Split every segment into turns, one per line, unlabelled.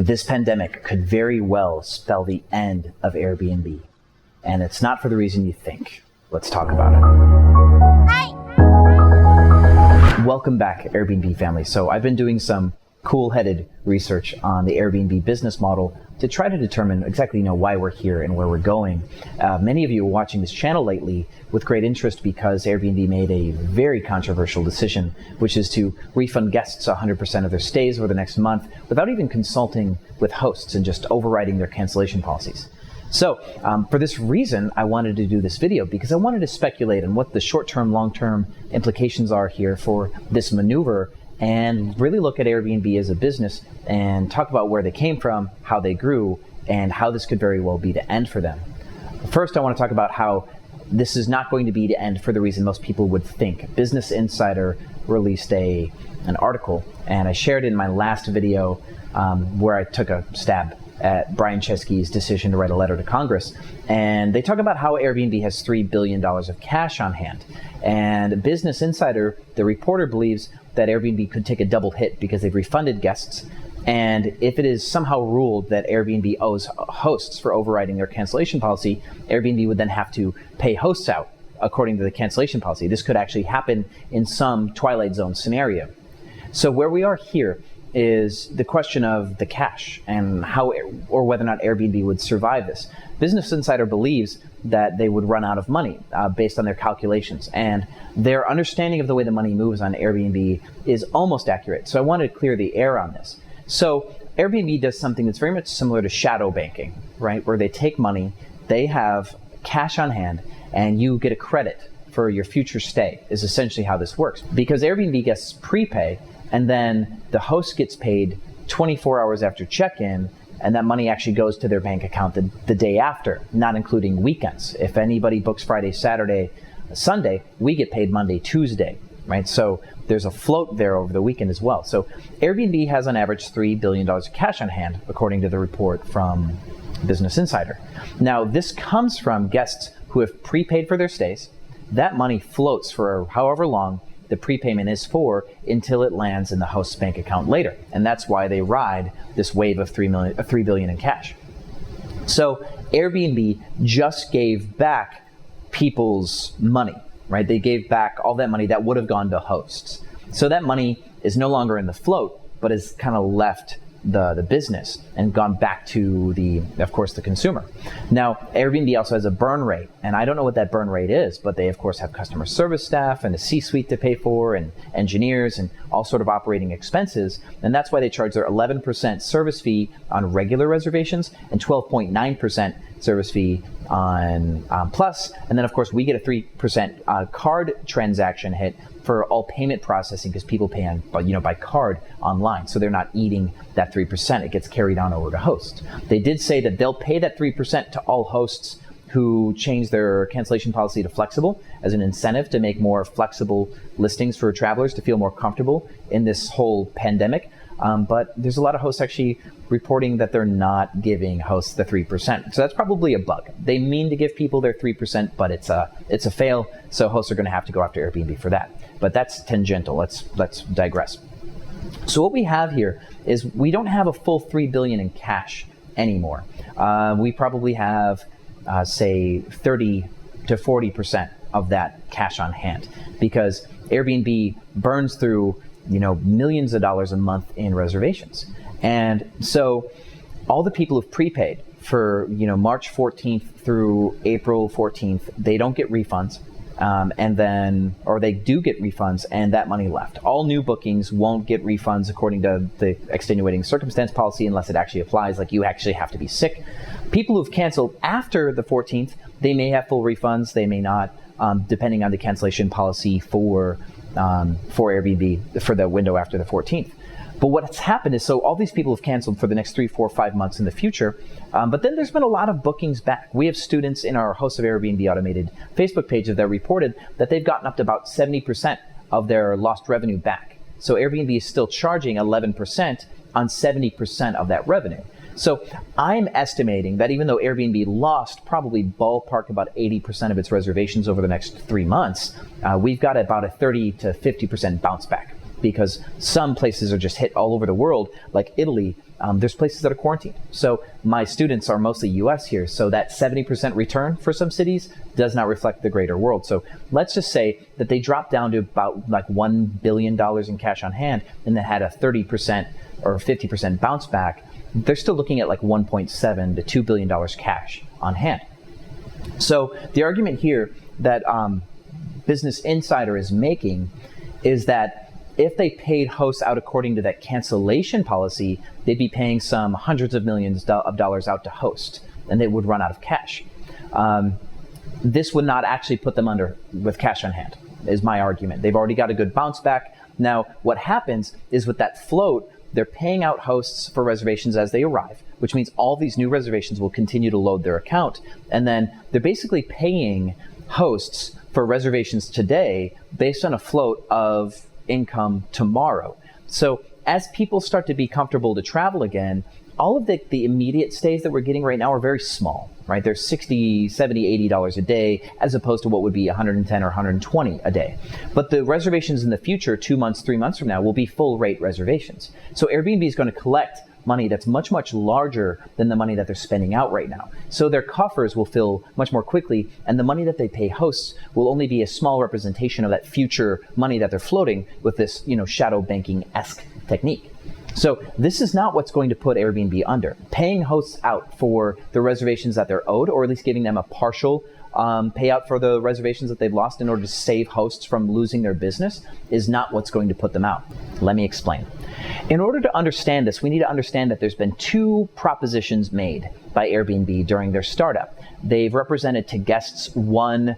This pandemic could very well spell the end of Airbnb. And it's not for the reason you think. Let's talk about it. Welcome back, Airbnb family. So I've been doing some cool-headed research on the Airbnb business model to try to determine exactly why we're here and where we're going. Many of you are watching this channel lately with great interest because Airbnb made a very controversial decision, which is to refund guests 100% of their stays over the next month without even consulting with hosts and just overriding their cancellation policies. So for this reason, I wanted to do this video because I wanted to speculate on what the short-term, long-term implications are here for this maneuver and really look at Airbnb as a business and talk about where they came from, how they grew, and how this could very well be the end for them. First, I want to talk about how this is not going to be the end for the reason most people would think. Business Insider released an article, and I shared it in my last video where I took a stab at Brian Chesky's decision to write a letter to Congress. And they talk about how Airbnb has $3 billion of cash on hand. And Business Insider, the reporter, believes that Airbnb could take a double hit because they've refunded guests. And if it is somehow ruled that Airbnb owes hosts for overriding their cancellation policy, Airbnb would then have to pay hosts out according to the cancellation policy. This could actually happen in some Twilight Zone scenario. So where we are here is the question of the cash and how or whether or not Airbnb would survive this. Business Insider believes that they would run out of money based on their calculations, and their understanding of the way the money moves on Airbnb is almost accurate. So I wanted to clear the air on this. So Airbnb does something that's very much similar to shadow banking, right? Where they take money, they have cash on hand, and you get a credit for your future stay is essentially how this works. Because Airbnb guests prepay, and then the host gets paid 24 hours after check-in, and that money actually goes to their bank account the day after, not including weekends. If anybody books Friday, Saturday, Sunday, we get paid Monday, Tuesday, right? So there's a float there over the weekend as well. So Airbnb has on average $3 billion of cash on hand, according to the report from Business Insider. Now, this comes from guests who have prepaid for their stays. That money floats for however long the prepayment is for until it lands in the host's bank account later. And that's why they ride this wave of $3 billion in cash. So Airbnb just gave back people's money, right? They gave back all that money that would have gone to hosts. So that money is no longer in the float, but has kind of left the business and gone back to of course, the consumer. Now, Airbnb also has a burn rate, and I don't know what that burn rate is, but they of course have customer service staff and a C-suite to pay for and engineers and all sort of operating expenses. And that's why they charge their 11% service fee on regular reservations and 12.9% service fee on Plus. And then of course we get a 3% card transaction hit for all payment processing because people pay by card online. So they're not eating that 3%. It gets carried on over to hosts. They did say that they'll pay that 3% to all hosts who change their cancellation policy to flexible as an incentive to make more flexible listings for travelers to feel more comfortable in this whole pandemic. But there's a lot of hosts actually reporting that they're not giving hosts the 3%. So that's probably a bug. They mean to give people their 3%, but it's a fail. So hosts are going to have to go after Airbnb for that. But that's tangential. Let's digress. So what we have here is we don't have a full $3 billion in cash anymore. We probably have, say, 30 to 40% of that cash on hand because Airbnb burns through millions of dollars a month in reservations. And so all the people who've prepaid for, March 14th through April 14th, they don't get refunds. Or they do get refunds and that money left. All new bookings won't get refunds according to the extenuating circumstance policy unless it actually applies, like you actually have to be sick. People who've canceled after the 14th, they may have full refunds, they may not, depending on the cancellation policy for Airbnb for the window after the 14th. But what's happened is, so all these people have canceled for the next 3, 4, 5 months in the future, but then there's been a lot of bookings back. We have students in our Hosts of Airbnb Automated Facebook page that reported that they've gotten up to about 70% of their lost revenue back. So Airbnb is still charging 11% on 70% of that revenue. So I'm estimating that even though Airbnb lost probably ballpark about 80% of its reservations over the next 3 months, we've got about a 30 to 50% bounce back because some places are just hit all over the world, like Italy there's places that are quarantined. So my students are mostly US here, so that 70% return for some cities does not reflect the greater world. So let's just say that they dropped down to about like $1 billion in cash on hand and then had a 30% or 50% bounce back. They're still looking at like $1.7 to $2 billion cash on hand. So the argument here that Business Insider is making is that if they paid hosts out according to that cancellation policy, they'd be paying some hundreds of millions of dollars out to host, and they would run out of cash. This would not actually put them under with cash on hand, is my argument. They've already got a good bounce back. Now, what happens is with that float, they're paying out hosts for reservations as they arrive, which means all these new reservations will continue to load their account. And then they're basically paying hosts for reservations today based on a float of income tomorrow. So as people start to be comfortable to travel again, all of the immediate stays that we're getting right now are very small, right? They're $60, $70, $80 a day, as opposed to what would be $110 or $120 a day. But the reservations in the future, 2 months, 3 months from now, will be full rate reservations. So Airbnb is going to collect money that's much, much larger than the money that they're spending out right now. So their coffers will fill much more quickly, and the money that they pay hosts will only be a small representation of that future money that they're floating with this, shadow banking-esque technique. So this is not what's going to put Airbnb under. Paying hosts out for the reservations that they're owed, or at least giving them a partial payout for the reservations that they've lost in order to save hosts from losing their business, is not what's going to put them out. Let me explain. In order to understand this, we need to understand that there's been two propositions made by Airbnb during their startup. They've represented to guests one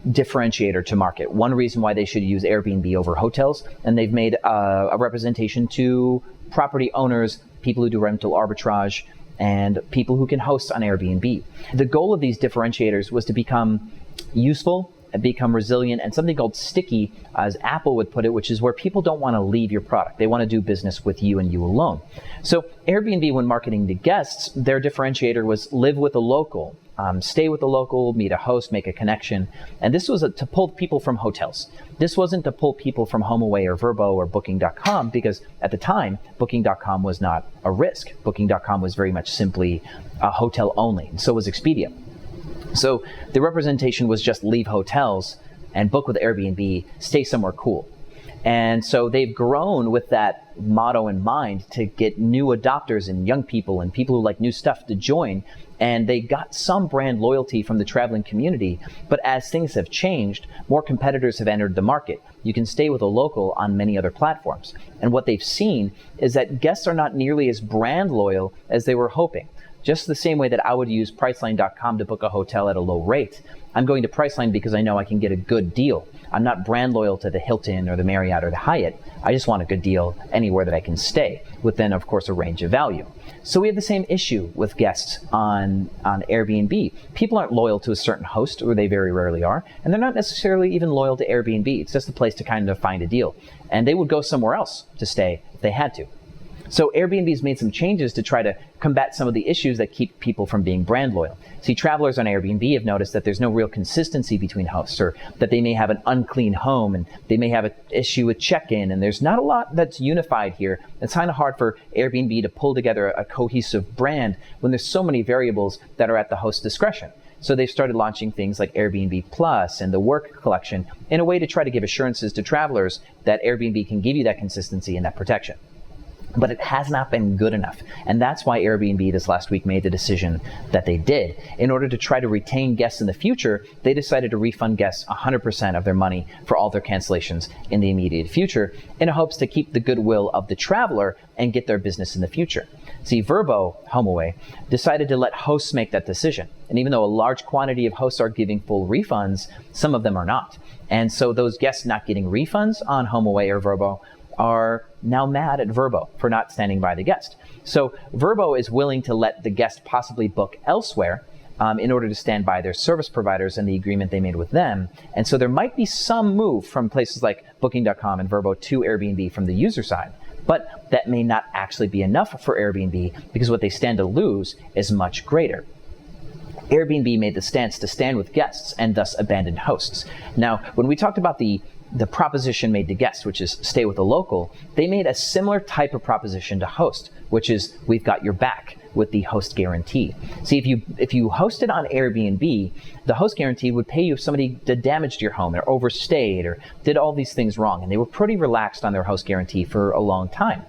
differentiator to market, one reason why they should use Airbnb over hotels, and they've made a representation to property owners, people who do rental arbitrage, and people who can host on Airbnb. The goal of these differentiators was to become useful, become resilient, and something called sticky, as Apple would put it, which is where people don't want to leave your product. They want to do business with you and you alone. So Airbnb, when marketing to guests, their differentiator was live with a local, stay with a local, meet a host, make a connection. And this was to pull people from hotels. This wasn't to pull people from HomeAway or Vrbo or Booking.com, because at the time, Booking.com was not a risk. Booking.com was very much simply a hotel only, and so was Expedia. So the representation was just leave hotels and book with Airbnb, stay somewhere cool. And so they've grown with that motto in mind to get new adopters and young people and people who like new stuff to join. And they got some brand loyalty from the traveling community. But as things have changed, more competitors have entered the market. You can stay with a local on many other platforms. And what they've seen is that guests are not nearly as brand loyal as they were hoping. Just the same way that I would use Priceline.com to book a hotel at a low rate, I'm going to Priceline because I know I can get a good deal. I'm not brand loyal to the Hilton or the Marriott or the Hyatt. I just want a good deal anywhere that I can stay, within, of course, a range of value. So we have the same issue with guests on Airbnb. People aren't loyal to a certain host, or they very rarely are, and they're not necessarily even loyal to Airbnb. It's just a place to kind of find a deal. And they would go somewhere else to stay if they had to. So Airbnb's made some changes to try to combat some of the issues that keep people from being brand loyal. See, travelers on Airbnb have noticed that there's no real consistency between hosts, or that they may have an unclean home and they may have an issue with check-in, and there's not a lot that's unified here. It's kind of hard for Airbnb to pull together a cohesive brand when there's so many variables that are at the host's discretion. So they've started launching things like Airbnb Plus and the Work Collection in a way to try to give assurances to travelers that Airbnb can give you that consistency and that protection. But it has not been good enough. And that's why Airbnb this last week made the decision that they did. In order to try to retain guests in the future, they decided to refund guests 100% of their money for all their cancellations in the immediate future, in hopes to keep the goodwill of the traveler and get their business in the future. See, Vrbo, HomeAway, decided to let hosts make that decision. And even though a large quantity of hosts are giving full refunds, some of them are not. And so those guests not getting refunds on HomeAway or Vrbo are now mad at Vrbo for not standing by the guest. So Vrbo is willing to let the guest possibly book elsewhere in order to stand by their service providers and the agreement they made with them. And so there might be some move from places like Booking.com and Vrbo to Airbnb from the user side. But that may not actually be enough for Airbnb, because what they stand to lose is much greater. Airbnb made the stance to stand with guests and thus abandon hosts. Now, when we talked about the the proposition made to guests, which is stay with a local, they made a similar type of proposition to host, which is we've got your back with the host guarantee. See, if you hosted on Airbnb, the host guarantee would pay you if somebody did damage to your home or overstayed or did all these things wrong. And they were pretty relaxed on their host guarantee for a long time.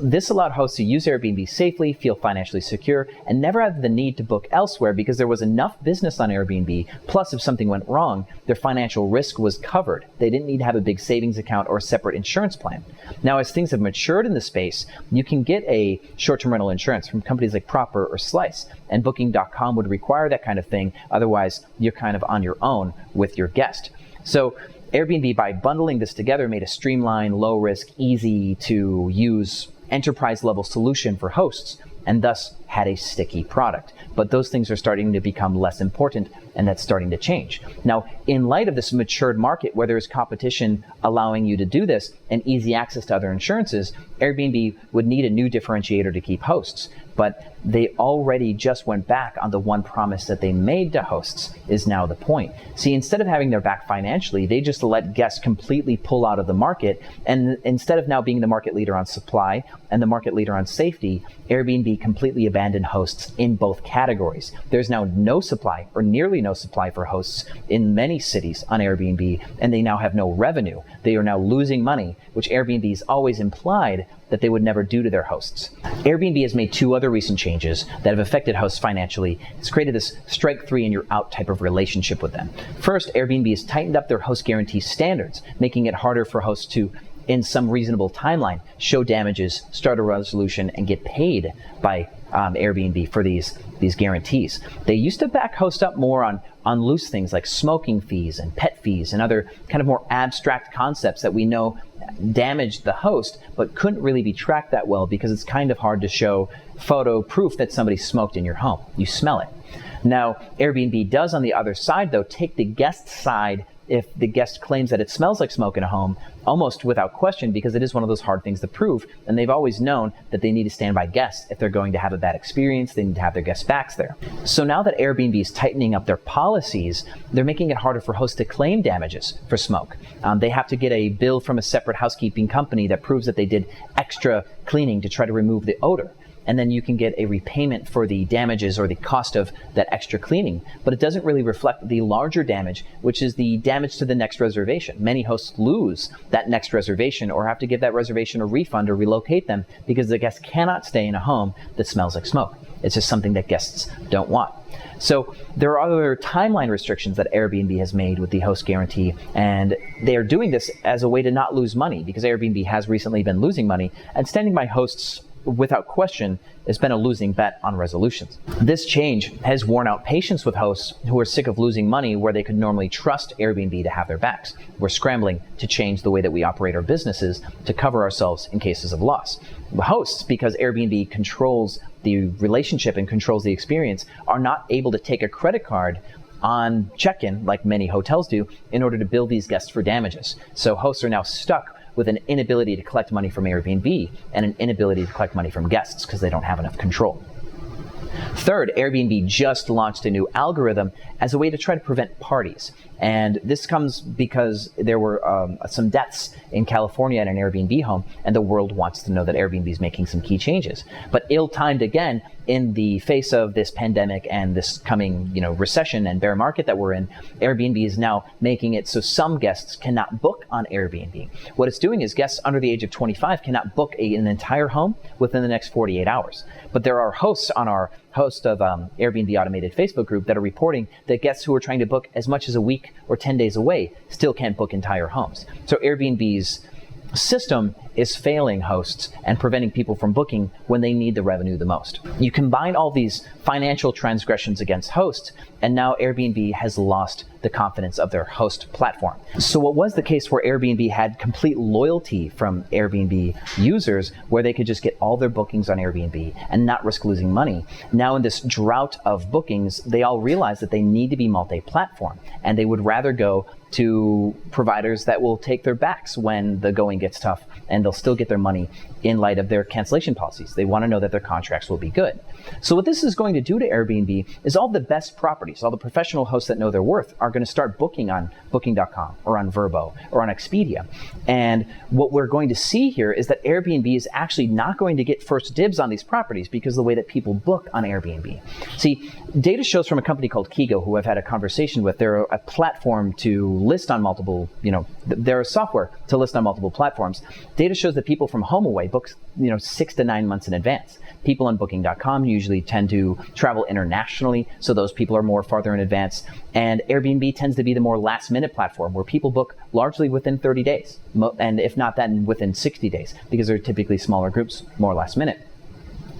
This allowed hosts to use Airbnb safely, feel financially secure, and never have the need to book elsewhere because there was enough business on Airbnb. Plus, if something went wrong, their financial risk was covered. They didn't need to have a big savings account or a separate insurance plan. Now, as things have matured in the space, you can get a short-term rental insurance from companies like Proper or Slice, and Booking.com would require that kind of thing. Otherwise, you're kind of on your own with your guest. So Airbnb, by bundling this together, made a streamlined, low-risk, easy-to-use enterprise-level solution for hosts, and thus had a sticky product. But those things are starting to become less important, and that's starting to change. Now, in light of this matured market where there's competition allowing you to do this and easy access to other insurances, Airbnb would need a new differentiator to keep hosts. But they already just went back on the one promise that they made to hosts is now the point. See, instead of having their back financially, they just let guests completely pull out of the market. And instead of now being the market leader on supply and the market leader on safety, Airbnb completely abandoned hosts in both categories. There's now no supply or nearly no supply for hosts in many cities on Airbnb, and they now have no revenue. They are now losing money, which Airbnb's always implied that they would never do to their hosts. Airbnb has made two other recent changes that have affected hosts financially. It's created this strike three and you're out type of relationship with them. First, Airbnb has tightened up their host guarantee standards, making it harder for hosts to, in some reasonable timeline, show damages, start a resolution, and get paid by Airbnb for these guarantees. They used to back hosts up more on loose things like smoking fees and pet fees and other kind of more abstract concepts that we know damaged the host, but couldn't really be tracked that well because it's kind of hard to show photo proof that somebody smoked in your home. You smell it. Now, Airbnb does, on the other side, though, take the guest side if the guest claims that it smells like smoke in a home, almost without question, because it is one of those hard things to prove. And they've always known that they need to stand by guests. If they're going to have a bad experience, they need to have their guests' backs there. So now that Airbnb is tightening up their policies, they're making it harder for hosts to claim damages for smoke. They have to get a bill from a separate housekeeping company that proves that they did extra cleaning to try to remove the odor. And then you can get a repayment for the damages or the cost of that extra cleaning. But it doesn't really reflect the larger damage, which is the damage to the next reservation. Many hosts lose that next reservation or have to give that reservation a refund or relocate them because the guest cannot stay in a home that smells like smoke. It's just something that guests don't want. So there are other timeline restrictions that Airbnb has made with the host guarantee, and they are doing this as a way to not lose money because Airbnb has recently been losing money, and standing by hosts without question has been a losing bet on resolutions. This change has worn out patience with hosts who are sick of losing money where they could normally trust Airbnb to have their backs. We're scrambling to change the way that we operate our businesses to cover ourselves in cases of loss. Hosts, because Airbnb controls the relationship and controls the experience, are not able to take a credit card on check-in like many hotels do in order to bill these guests for damages. So hosts are now stuck with an inability to collect money from Airbnb and an inability to collect money from guests because they don't have enough control. Third, Airbnb just launched a new algorithm as a way to try to prevent parties. And this comes because there were some deaths in California at an Airbnb home, and the world wants to know that Airbnb is making some key changes. But ill-timed again, in the face of this pandemic and this coming, recession and bear market that we're in, Airbnb is now making it so some guests cannot book on Airbnb. What it's doing is guests under the age of 25 cannot book an entire home within the next 48 hours. But there are hosts on our Hosts of Airbnb Automated Facebook group that are reporting that guests who are trying to book as much as a week or 10 days away still can't book entire homes. So Airbnb's system is failing hosts and preventing people from booking when they need the revenue the most. You combine all these financial transgressions against hosts, and now Airbnb has lost the confidence of their host platform. So what was the case where Airbnb had complete loyalty from Airbnb users, where they could just get all their bookings on Airbnb and not risk losing money? Now in this drought of bookings, they all realize that they need to be multi-platform, and they would rather go to providers that will take their backs when the going gets tough and and they'll still get their money in light of their cancellation policies. They want to know that their contracts will be good. So what this is going to do to Airbnb is all the best properties, all the professional hosts that know their worth are going to start booking on Booking.com or on Vrbo or on Expedia. And what we're going to see here is that Airbnb is actually not going to get first dibs on these properties because of the way that people book on Airbnb. See, data shows from a company called Kigo, who I've had a conversation with. They're a platform to list on multiple, they're a software to list on multiple platforms. Data shows that people from HomeAway book, 6 to 9 months in advance. People on Booking.com usually tend to travel internationally, so those people are more farther in advance. And Airbnb tends to be the more last-minute platform where people book largely within 30 days, and if not then within 60 days, because they're typically smaller groups, more last minute.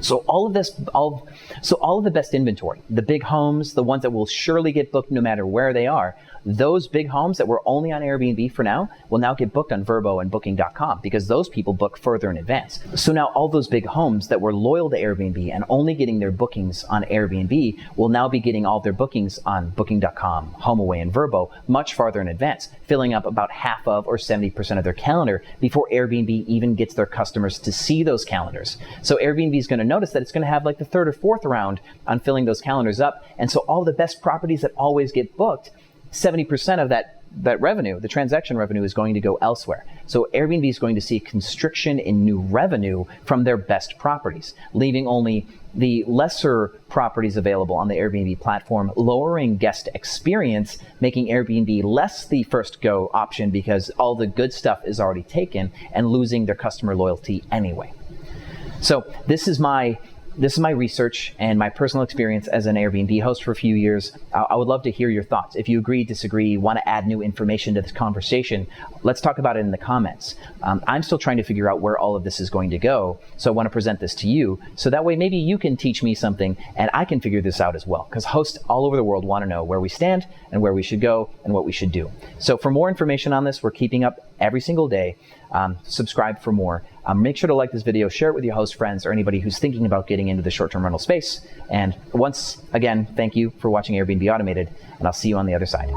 So all of the best inventory, the big homes, the ones that will surely get booked no matter where they are, those big homes that were only on Airbnb for now will now get booked on Vrbo and Booking.com because those people book further in advance. So now all those big homes that were loyal to Airbnb and only getting their bookings on Airbnb will now be getting all their bookings on Booking.com, HomeAway, and Vrbo much farther in advance, filling up about half of or 70% of their calendar before Airbnb even gets their customers to see those calendars. So Airbnb is going to notice that it's going to have like the third or fourth round on filling those calendars up. And so all the best properties that always get booked, 70% of that revenue, the transaction revenue, is going to go elsewhere. So Airbnb is going to see constriction in new revenue from their best properties, leaving only the lesser properties available on the Airbnb platform, lowering guest experience, making Airbnb less the first go option because all the good stuff is already taken, and losing their customer loyalty anyway. So this is my research and my personal experience as an Airbnb host for a few years. I would love to hear your thoughts. If you agree, disagree, want to add new information to this conversation, let's talk about it in the comments. I'm still trying to figure out where all of this is going to go, so I want to present this to you, so that way maybe you can teach me something and I can figure this out as well, because hosts all over the world want to know where we stand and where we should go and what we should do. So for more information on this, we're keeping up every single day. Subscribe for more. Make sure to like this video, share it with your host friends or anybody who's thinking about getting into the short-term rental space. And once again, thank you for watching Airbnb Automated, and I'll see you on the other side.